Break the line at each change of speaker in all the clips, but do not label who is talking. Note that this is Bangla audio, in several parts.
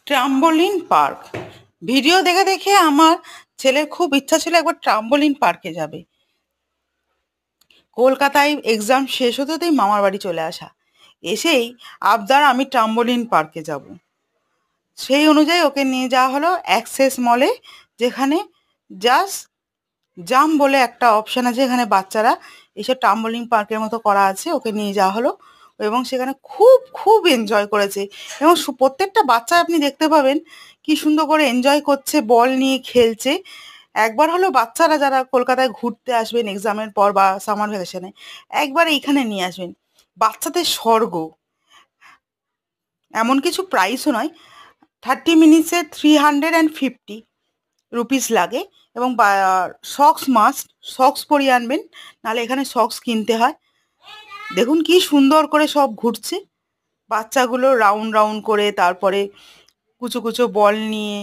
ট্রাম্বোলিন পার্ক। ভিডিও দেখে দেখে আমার ছেলের খুব ইচ্ছা ছিল একবার ট্রাম্বোলিন পার্কে যাবে। কলকাতায় এক্সাম শেষ হতে হতেই মামার বাড়ি চলে আসা, এসেই আবদার আমি ট্রাম্বোলিন পার্কে যাব। সেই অনুযায়ী ওকে নিয়ে যাওয়া হলো অ্যাক্সেস মলে, যেখানে জাস্ট জাম্প বলে একটা অপশন আছে, এখানে বাচ্চারা এসব ট্রাম্বোলিন পার্কের মতো করা আছে, ওকে নিয়ে যাওয়া হলো এবং সেখানে খুব খুব এনজয় করেছে। এবং প্রত্যেকটা বাচ্চা আপনি দেখতে পাবেন কি সুন্দর করে এনজয় করছে, বল নিয়ে খেলছে। একবার হলো বাচ্চারা যারা কলকাতায় ঘুরতে আসবেন এক্সামের পর বা সামার ভ্যাকেশনে, একবার এইখানে নিয়ে আসবেন। বাচ্চাদের স্বর্গ। এমন কিছু প্রাইসও নয়, 30 মিনিটসে 350 রুপিস লাগে। এবং সক্স মাস্ট, সক্স পরিয়ে আনবেন, নাহলে এখানে সক্স কিনতে হয়। দেখুন কি সুন্দর করে সব ঘুরছে বাচ্চাগুলো, রাউন্ড রাউন্ড করে, তারপরে কুচো কুচো বল নিয়ে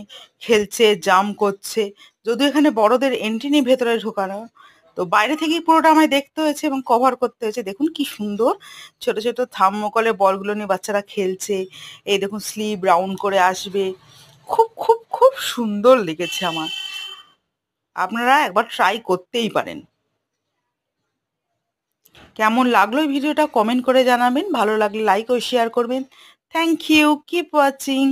খেলছে, জাম্প করছে। যদিও এখানে বড়দের এন্ট্রি নেই ভেতরে ঢোকানো, তো বাইরে থেকেই পুরোটা আমায় দেখতে হয়েছে এবং কভার করতে হয়েছে। দেখুন কি সুন্দর ছোট ছোট থার্মোকলে বলগুলো নিয়ে বাচ্চারা খেলছে। এই দেখুন স্লিভ রাউন্ড করে আসবে। খুব খুব খুব সুন্দর লেগেছে আমার। আপনারা একবার ট্রাই করতেই পারেন। কেমন লাগলো এই ভিডিওটা কমেন্ট করে জানাবেন, ভালো লাগলে লাইক ও শেয়ার করবেন। Thank you, keep watching.